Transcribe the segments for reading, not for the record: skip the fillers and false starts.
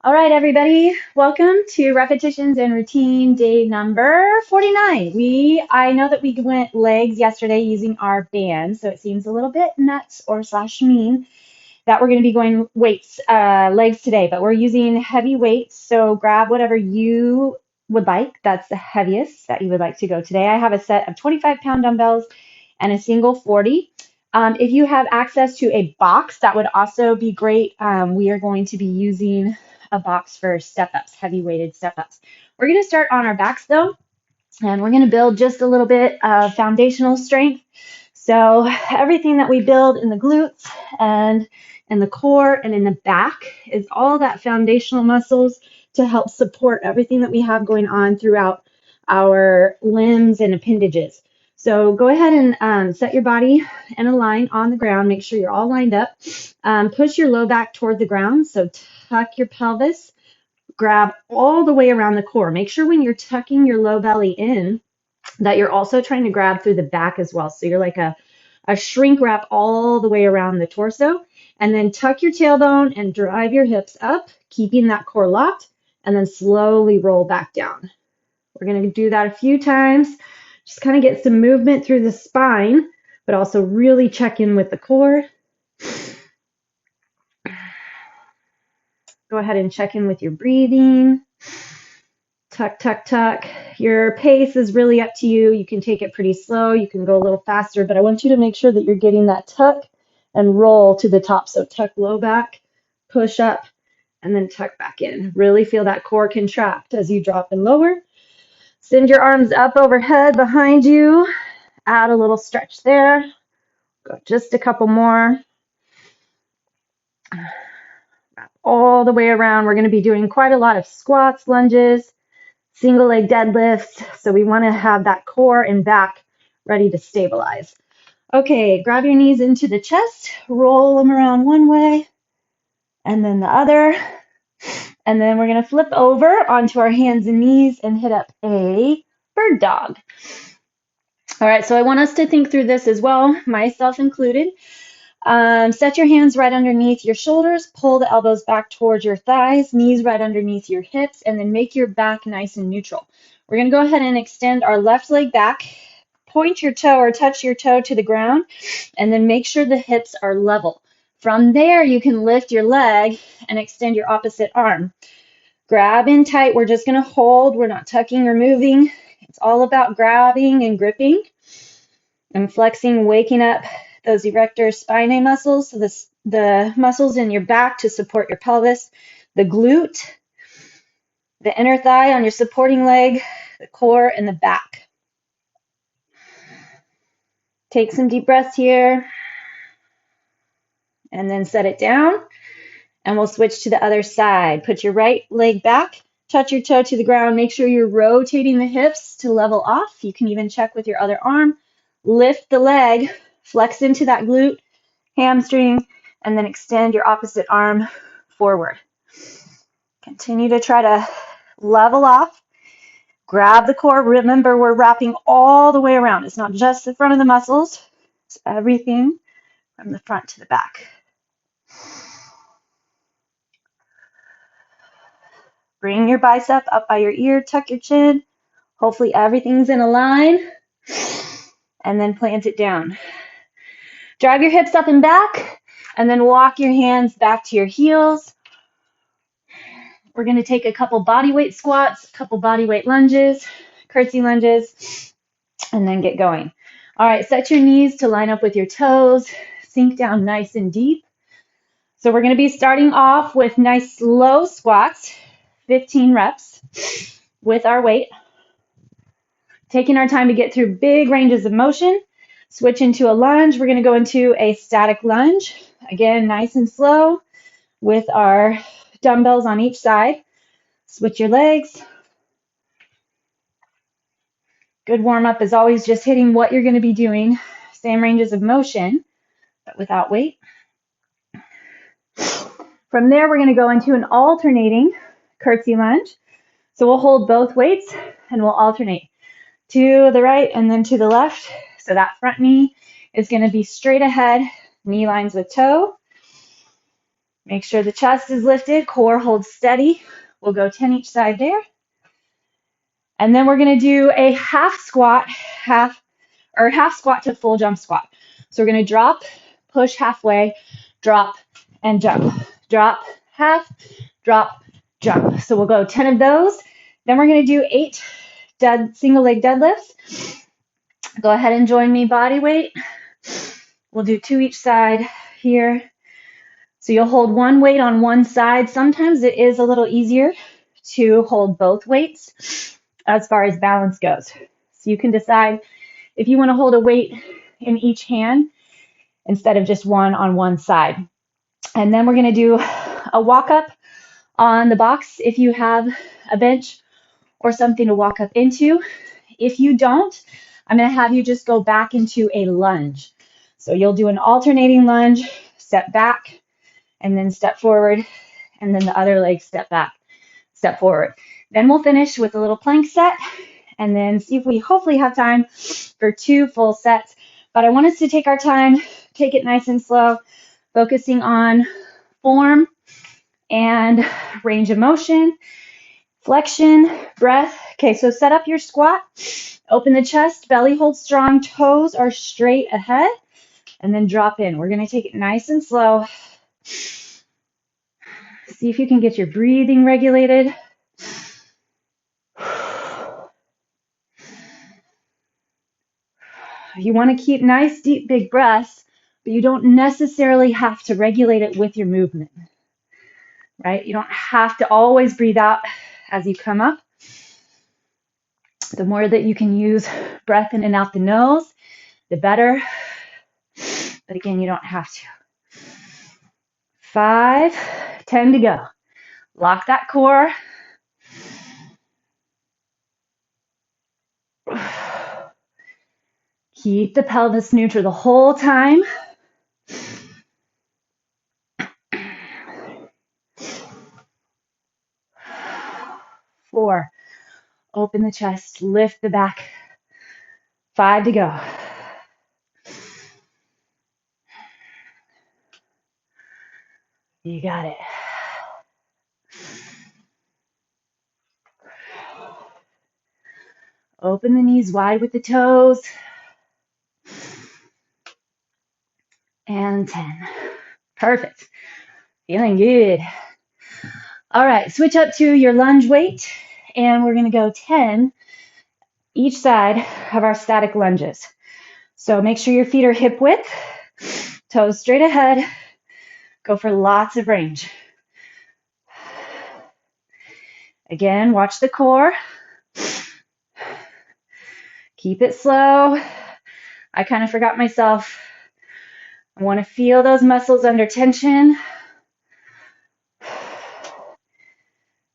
All right, everybody, welcome to repetitions and routine day number 49. I know that we went legs yesterday using our band, so it seems a little bit nuts or slash mean that we're going to be going legs today, but we're using heavy weights. So grab whatever you would like. That's the heaviest that you would like to go today. I have a set of 25-pound dumbbells and a single 40. If you have access to a box, that would also be great. We are going to be using a box for step-ups, heavy weighted step-ups. We're going to start on our backs though, and we're going to build just a little bit of foundational strength. So everything that we build in the glutes and in the core and in the back is all that foundational muscles to help support everything that we have going on throughout our limbs and appendages. So go ahead and set your body in a line on the ground. Make sure you're all lined up. Push your low back toward the ground. So tuck your pelvis. Grab all the way around the core. Make sure when you're tucking your low belly in that you're also trying to grab through the back as well. So you're like a shrink wrap all the way around the torso. And then tuck your tailbone and drive your hips up, keeping that core locked, and then slowly roll back down. We're going to do that a few times. Just kind of get some movement through the spine, but also really check in with the core. Go ahead and check in with your breathing. Tuck, tuck, tuck. Your pace is really up to you. You can take it pretty slow. You can go a little faster, but I want you to make sure that you're getting that tuck and roll to the top. So tuck low back, push up, and then tuck back in. Really feel that core contract as you drop and lower. Send your arms up overhead behind you. Add a little stretch there. Go just a couple more. Wrap all the way around. We're going to be doing quite a lot of squats, lunges, single leg deadlifts. So we want to have that core and back ready to stabilize. Okay, grab your knees into the chest, roll them around one way and then the other. And then we're going to flip over onto our hands and knees and hit up a bird dog. All right, so I want us to think through this as well, myself included. Set your hands right underneath your shoulders, pull the elbows back towards your thighs, knees right underneath your hips, and then make your back nice and neutral. We're going to go ahead and extend our left leg back, point your toe or touch your toe to the ground, and then make sure the hips are level. From there, you can lift your leg and extend your opposite arm. Grab in tight. We're just going to hold. We're not tucking or moving. It's all about grabbing and gripping and flexing, waking up those erector spinae muscles, so the muscles in your back to support your pelvis, the glute, the inner thigh on your supporting leg, the core, and the back. Take some deep breaths here, and then set it down, and we'll switch to the other side. Put your right leg back, touch your toe to the ground, make sure you're rotating the hips to level off. You can even check with your other arm. Lift the leg, flex into that glute, hamstring, and then extend your opposite arm forward. Continue to try to level off. Grab the core. Remember, we're wrapping all the way around. It's not just the front of the muscles. It's everything from the front to the back. Bring your bicep up by your ear. Tuck your chin. Hopefully everything's in a line. And then plant it down. Drive your hips up and back. And then walk your hands back to your heels. We're going to take a couple bodyweight squats, a couple bodyweight lunges, curtsy lunges, and then get going. All right, set your knees to line up with your toes. Sink down nice and deep. So we're going to be starting off with nice slow squats, 15 reps with our weight. Taking our time to get through big ranges of motion. Switch into a lunge. We're going to go into a static lunge. Again, nice and slow with our dumbbells on each side. Switch your legs. Good warm-up is always just hitting what you're going to be doing. Same ranges of motion, but without weight. From there, we're going to go into an alternating curtsy lunge. So we'll hold both weights and we'll alternate to the right and then to the left. So that front knee is going to be straight ahead, knee lines with toe. Make sure the chest is lifted, core holds steady. We'll go 10 each side there. And then we're going to do a half squat, half squat to full jump squat. So we're going to drop, push halfway, drop, and jump. Drop, half, drop, jump. So we'll go 10 of those. Then we're going to do 8 single leg deadlifts. Go ahead and join me body weight. We'll do 2 each side here. So you'll hold one weight on one side. Sometimes it is a little easier to hold both weights as far as balance goes. So you can decide if you want to hold a weight in each hand instead of just one on one side. And then we're going to do a walk up on the box if you have a bench or something to walk up into. If you don't, I'm going to have you just go back into a lunge. So you'll do an alternating lunge, step back, and then step forward, and then the other leg step back, step forward. Then we'll finish with a little plank set, and then see if we hopefully have time for 2 full sets. But I want us to take our time, take it nice and slow, focusing on form and range of motion, flexion, breath. Okay, so set up your squat, open the chest, belly holds strong, toes are straight ahead, and then drop in. We're going to take it nice and slow. See if you can get your breathing regulated. You want to keep nice, deep, big breaths, but you don't necessarily have to regulate it with your movement, right? You don't have to always breathe out as you come up. The more that you can use breath in and out the nose, the better. But again, you don't have to. 5, 10 to go. Lock that core. Keep the pelvis neutral the whole time. 4, open the chest, lift the back. 5 to go. You got it. Open the knees wide with the toes. And 10. Perfect. Feeling good. All right, switch up to your lunge weight, and we're going to go 10 each side of our static lunges. So make sure your feet are hip width, toes straight ahead. Go for lots of range. Again, watch the core. Keep it slow. I kind of forgot myself. I want to feel those muscles under tension.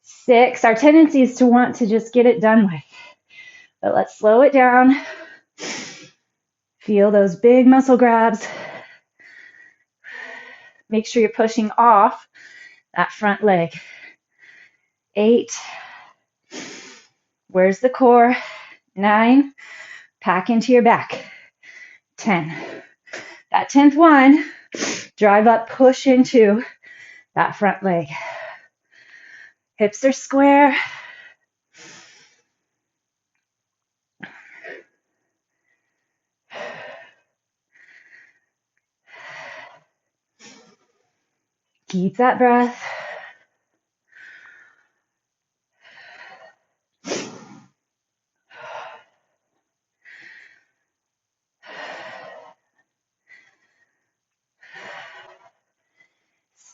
6, our tendency is to want to just get it done with. But let's slow it down. Feel those big muscle grabs. Make sure you're pushing off that front leg. 8. Where's the core? 9. Pack into your back. 10. That 10th one, drive up, push into that front leg. Hips are square. Keep that breath.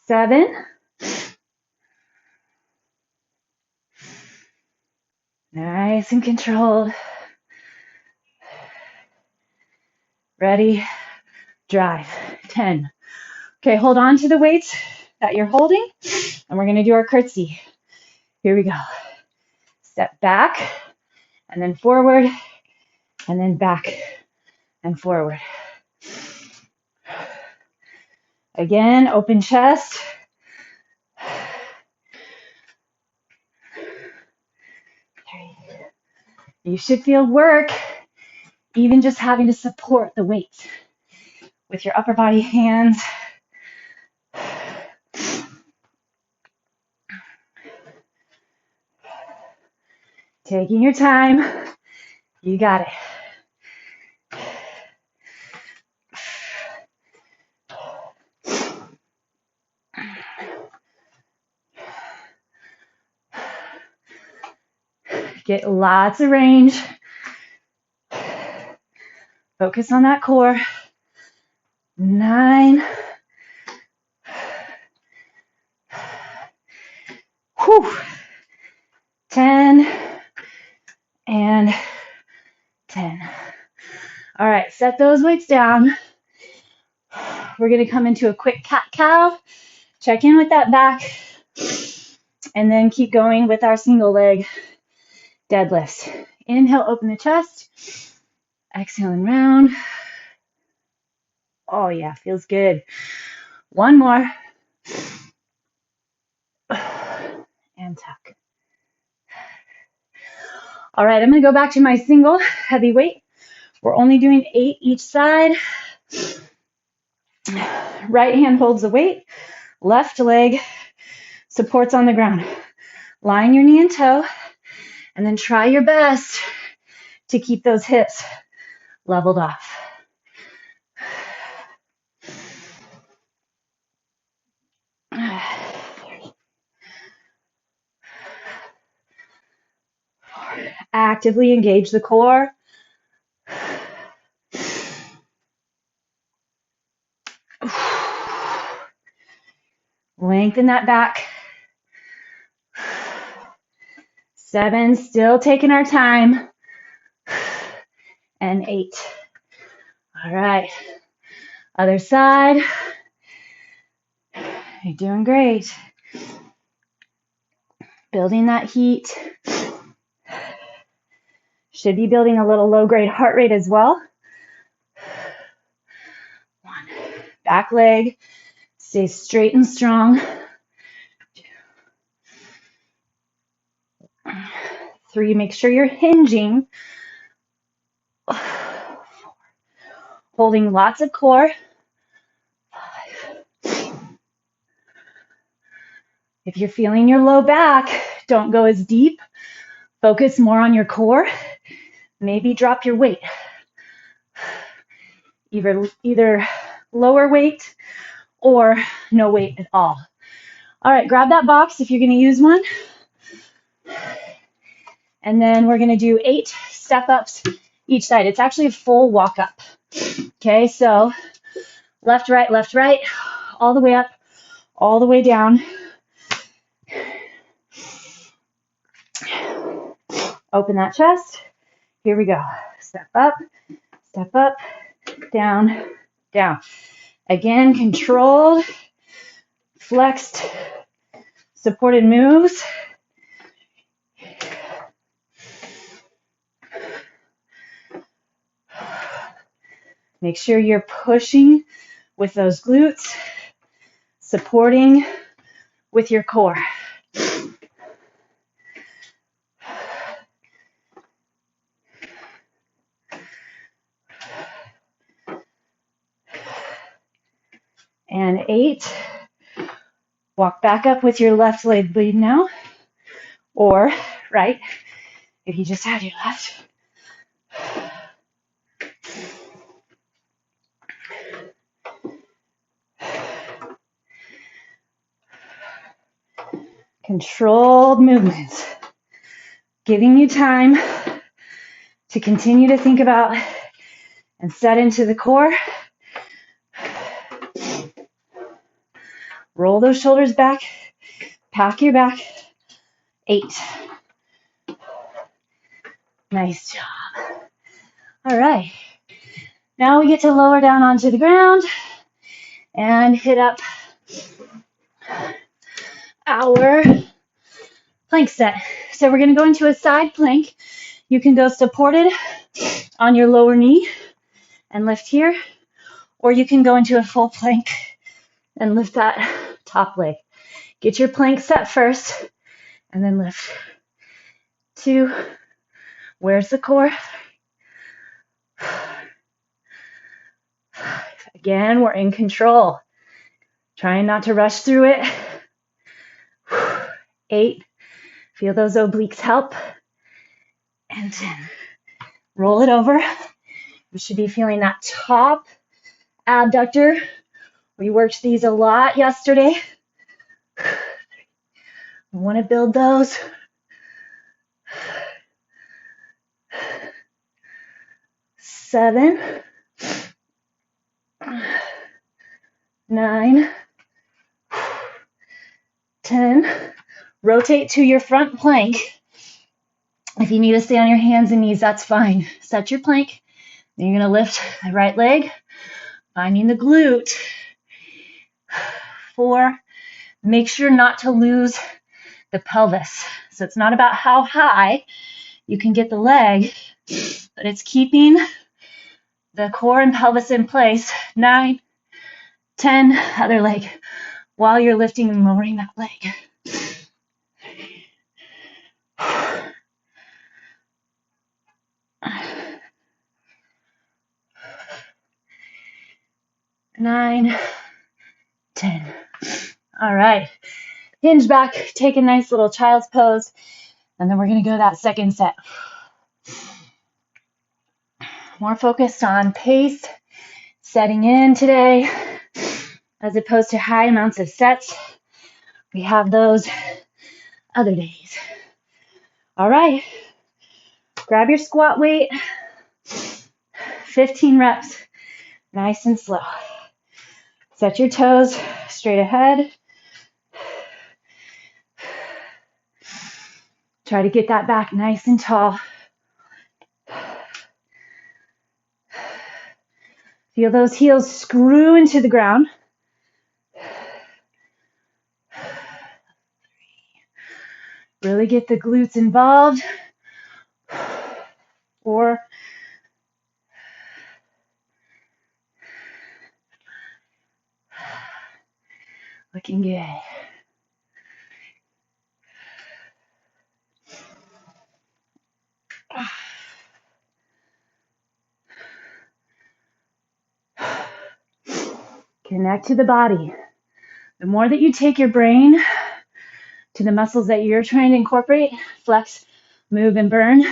Seven. Nice and controlled. Ready, drive. 10. Okay, hold on to the weights that you're holding, and we're going to do our curtsy. Here we go. Step back, and then forward, and then back and forward. Again, open chest. You should feel work, even just having to support the weights with your upper body hands. Taking your time. You got it. Get lots of range. Focus on that core. 9. Whew. 10 and 10. All right, set those weights down. We're going to come into a quick cat-cow. Check in with that back. And then keep going with our single leg deadlifts. Inhale, open the chest. Exhale and round. Oh yeah, feels good. One more. And tuck. All right, I'm going to go back to my single heavy weight. We're only doing 8 each side. Right hand holds the weight. Left leg supports on the ground. Line your knee and toe, and then try your best to keep those hips leveled off. Actively engage the core. Lengthen that back. 7, still taking our time. And 8. All right. Other side. You're doing great. Building that heat. Should be building a little low-grade heart rate as well. 1. Back leg. Stay straight and strong. 2. 3. Make sure you're hinging. 4. Holding lots of core. 5. If you're feeling your low back, don't go as deep. Focus more on your core. Maybe drop your weight. Either lower weight or no weight at all. All right, grab that box if you're going to use one. And then we're going to do 8 step-ups each side. It's actually a full walk-up. Okay, so left, right, all the way up, all the way down. Open that chest. Here we go. Step up, down, down. Again, controlled, flexed, supported moves. Make sure you're pushing with those glutes, supporting with your core. And 8, walk back up with your left leg lead now, or right, if you just had your left. Controlled movements, giving you time to continue to think about and set into the core. Roll those shoulders back, pack your back. 8. Nice job. All right. Now we get to lower down onto the ground and hit up our plank set. So we're going to go into a side plank. You can go supported on your lower knee and lift here, or you can go into a full plank and lift that top leg. Get your plank set first and then lift. 2. Where's the core? 5. Again, we're in control. Trying not to rush through it. 8. Feel those obliques help. and 10. Roll it over. You should be feeling that top abductor. We worked these a lot yesterday. We want to build those. 7, 9, 10. Rotate to your front plank. If you need to stay on your hands and knees, that's fine. Set your plank. Then you're going to lift the right leg, finding the glute. 4, make sure not to lose the pelvis. So it's not about how high you can get the leg, but it's keeping the core and pelvis in place. 9, 10, other leg, while you're lifting and lowering that leg. 9, 10. All right. Hinge back, take a nice little child's pose, and then we're going to go that second set. More focused on pace, setting in today, as opposed to high amounts of sets. We have those other days. All right. Grab your squat weight. 15 reps, nice and slow. Set your toes straight ahead. Try to get that back nice and tall. Feel those heels screw into the ground. 3. Really get the glutes involved. 4. Looking good. Connect to the body. The more that you take your brain to the muscles that you're trying to incorporate, flex, move, and burn,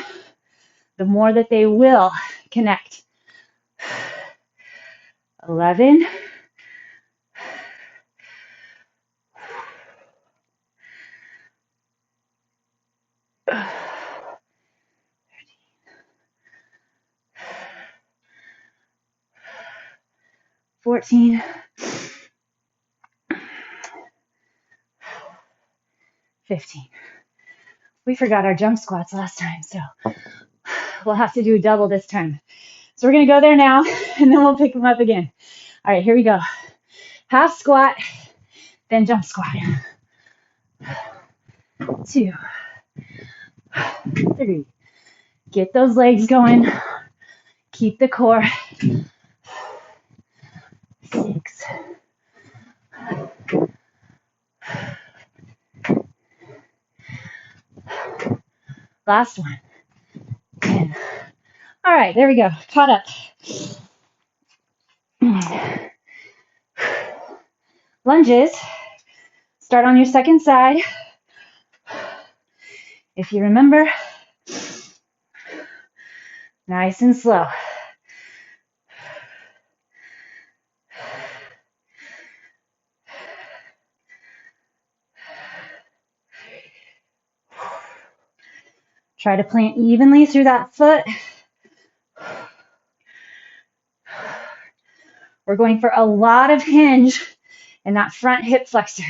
the more that they will connect. 11. 14. 15. We forgot our jump squats last time, so we'll have to do a double this time. So we're going to go there now, and then we'll pick them up again. All right, here we go. Half squat, then jump squat. 2, 3. Get those legs going. Keep the core. 6. 7. Last one. 10. All right, there we go. Caught up. Lunges. Start on your second side. If you remember, nice and slow. Try to plant evenly through that foot. We're going for a lot of hinge in that front hip flexor.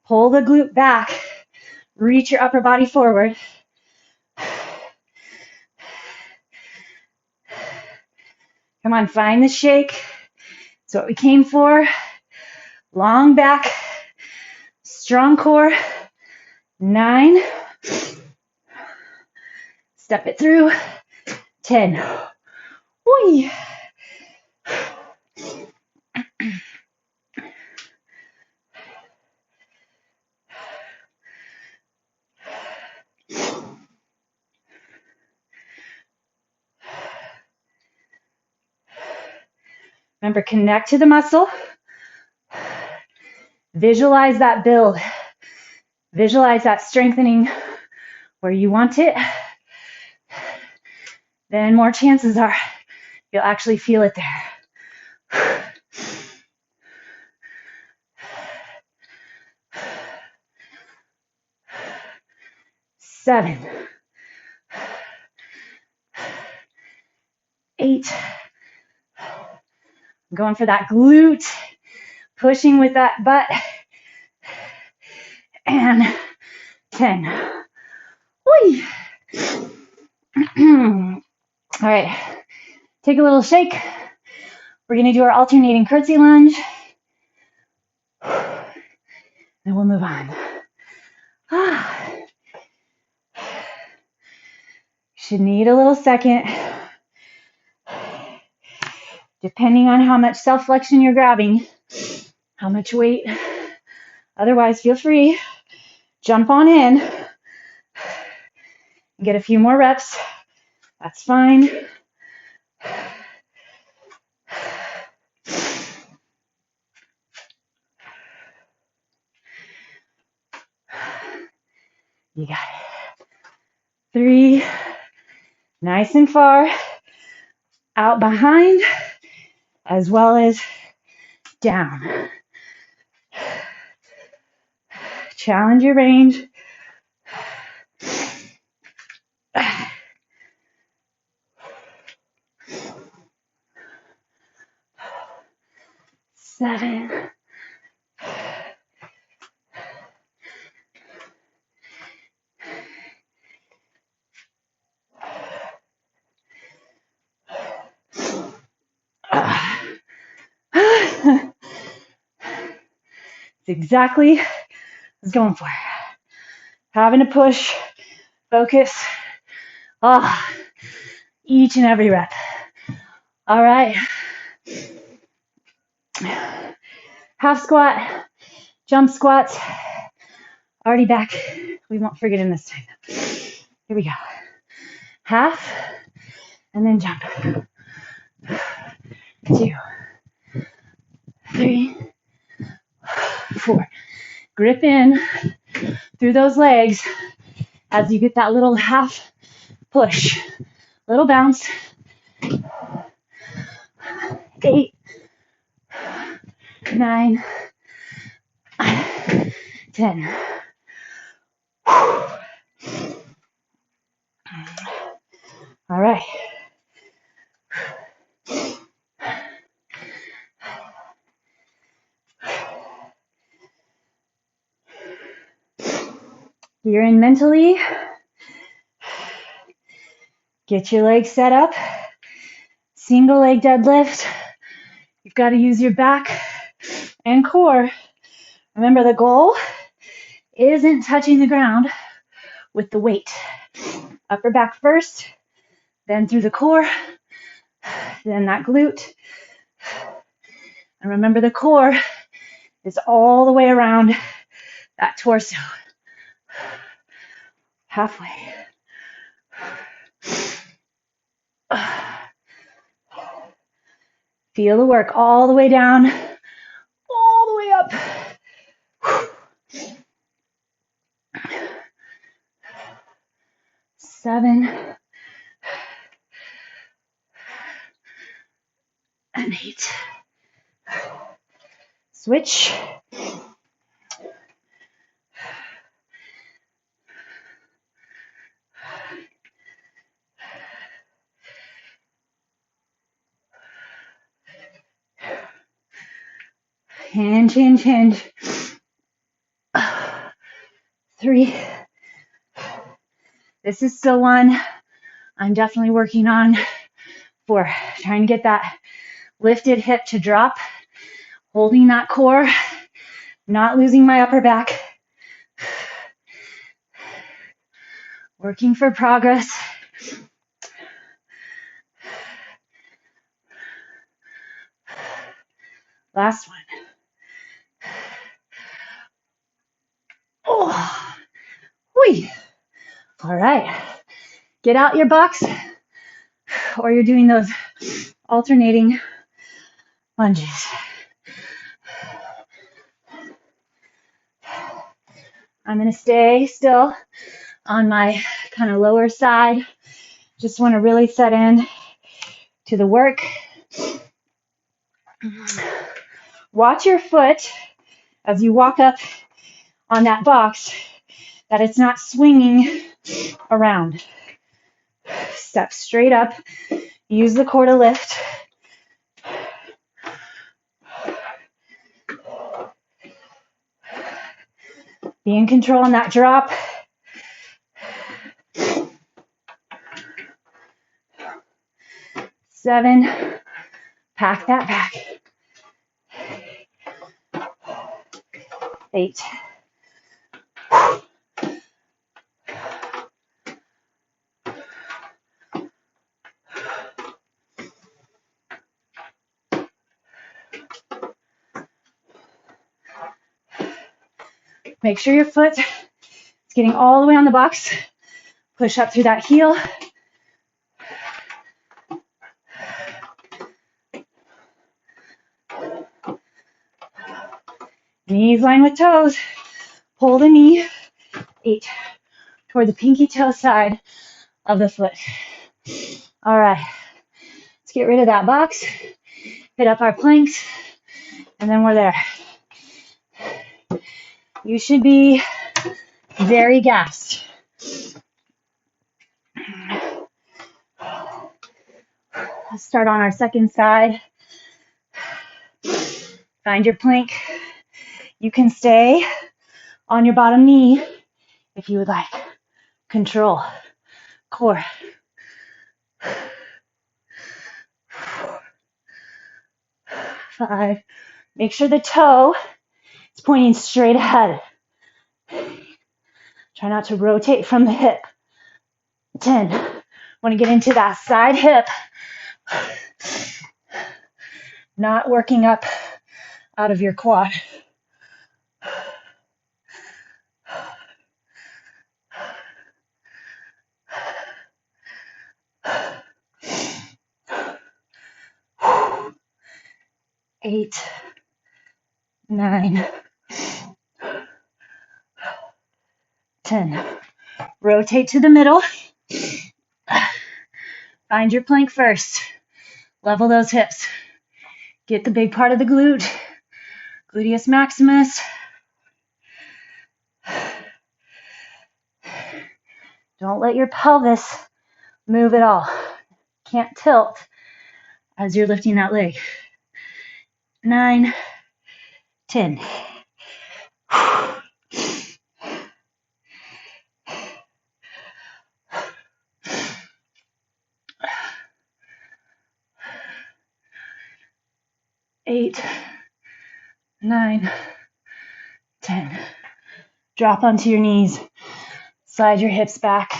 Pull the glute back. Reach your upper body forward. Come on, find the shake. It's what we came for. Long back, strong core. 9. Step it through. 10. Whee. Remember, connect to the muscle. Visualize that build. Visualize that strengthening where you want it. then more chances are you'll actually feel it there. 7, 8. I'm going for that glute, pushing with that butt. And 10. Whee. All right, take a little shake. We're going to do our alternating curtsy lunge. Then we'll move on. Should need a little second. Depending on how much self-flexion you're grabbing, how much weight. Otherwise, feel free. Jump on in. Get a few more reps. That's fine. You got it. 3. Nice and far. Out behind, as well as down. Challenge your range. 7. 'It's exactly what I was going for. Having to push, focus, each and every rep. All right. Half squat, jump squats. Already back. We won't forget him this time. Here we go. Half, and then jump. 2, 3, 4. Grip in through those legs as you get that little half push. Little bounce. 8, 9, 10. All right. You're in mentally. Get your legs set up. Single leg deadlift. You've got to use your back and core. Remember, the goal isn't touching the ground with the weight. Upper back first, then through the core, then that glute. And remember, the core is all the way around that torso. Halfway. Feel the work all the way down, all the way up. 7 and 8. Switch. Hinge, hinge, hinge. 3. This is still one I'm definitely working on for trying to get that lifted hip to drop, holding that core, not losing my upper back. Working for progress. Last one. Oh, whee. All right. Get out your box, or you're doing those alternating lunges. I'm going to stay still on my kind of lower side Just want to really set in to the work. Watch your foot as you walk up on that box, that it's not swinging around. Step straight up. Use the core to lift. Be in control on that drop. Seven. Pack that back. 8. Make sure your foot is getting all the way on the box. Push up through that heel. Knees line with toes. Pull the knee. 8. Toward the pinky toe side of the foot. All right. Let's get rid of that box. Hit up our planks. And then we're there. You should be very gassed. Let's start on our second side. Find your plank. You can stay on your bottom knee if you would like. Control. Core. 5. Make sure the toe is pointing straight ahead. Try not to rotate from the hip. 10. Want to get into that side hip. Not working up out of your quad. 8, 9, 10. Rotate to the middle. Find your plank first. Level those hips. Get the big part of the glute. Gluteus maximus. Don't let your pelvis move at all. Can't tilt as you're lifting that leg. 9, 10. Eight, 9, 10. Drop onto your knees. Slide your hips back.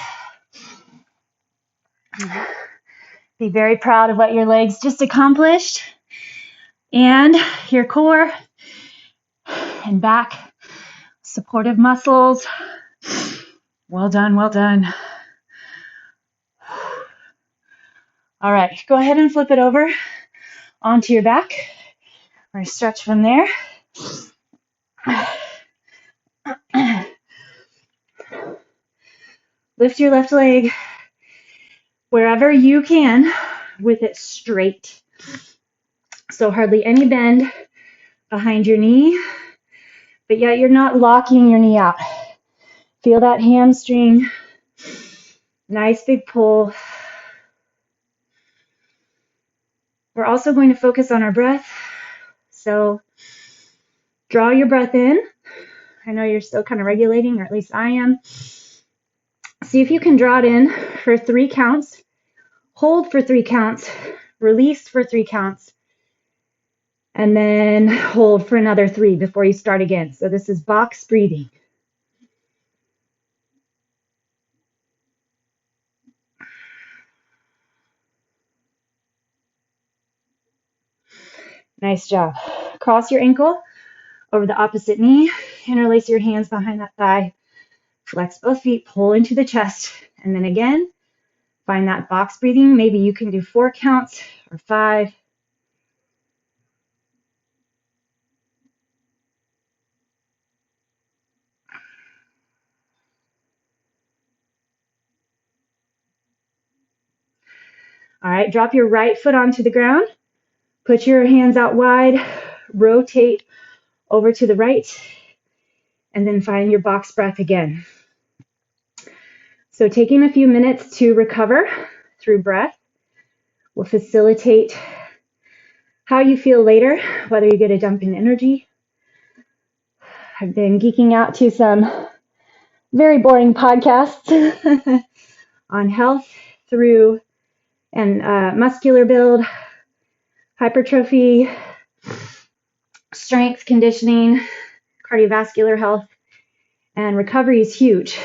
Be very proud of what your legs just accomplished. And your core and back. Supportive muscles. Well done, well done. All right, go ahead and flip it over onto your back. We're going to stretch from there. Lift your left leg wherever you can with it straight. So hardly any bend behind your knee, but yet you're not locking your knee out. Feel that hamstring. Nice big pull. We're also going to focus on our breath. So draw your breath in. I know you're still kind of regulating, or at least I am. See if you can draw it in for 3 counts. Hold for 3 counts. Release for 3 counts. And then hold for another 3 before you start again. So this is box breathing. Nice job. Cross your ankle over the opposite knee. Interlace your hands behind that thigh. Flex both feet, pull into the chest. And then again, find that box breathing. Maybe you can do 4 counts or 5. All right, drop your right foot onto the ground. Put your hands out wide. Rotate over to the right. And then find your box breath again. So taking a few minutes to recover through breath will facilitate how you feel later, whether you get a dump in energy. I've been geeking out to some very boring podcasts on health through and muscular build, hypertrophy, strength conditioning, cardiovascular health, and recovery is huge.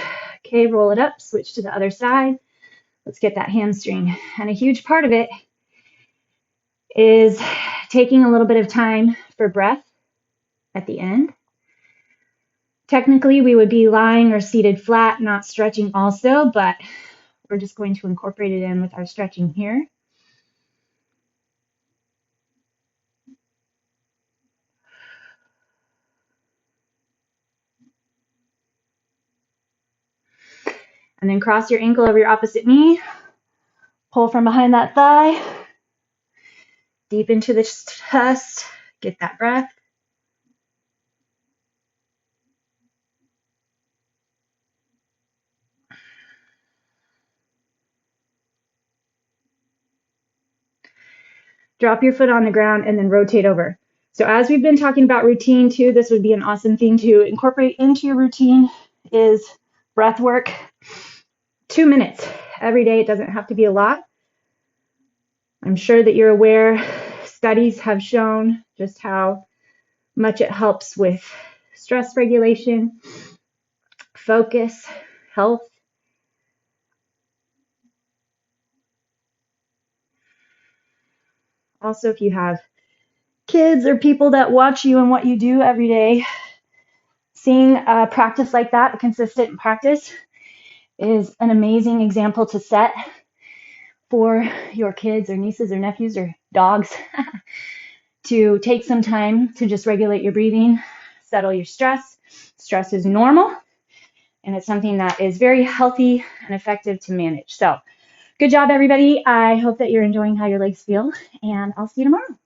Okay, roll it up, switch to the other side. Let's get that hamstring. And a huge part of it is taking a little bit of time for breath at the end. Technically, we would be lying or seated flat, not stretching also, but we're just going to incorporate it in with our stretching here. And then cross your ankle over your opposite knee. Pull from behind that thigh. Deep into the chest. Get that breath. Drop your foot on the ground and then rotate over. So as we've been talking about routine too, this would be an awesome thing to incorporate into your routine is breath work. 2 minutes every day. It doesn't have to be a lot. I'm sure that you're aware studies have shown just how much it helps with stress regulation, focus, health. Also, if you have kids or people that watch you and what you do every day, seeing a practice like that, a consistent practice, is an amazing example to set for your kids or nieces or nephews or dogs to take some time to just regulate your breathing, settle your stress. Stress is normal, and it's something that is very healthy and effective to manage. So good job, everybody. I hope that you're enjoying how your legs feel, and I'll see you tomorrow.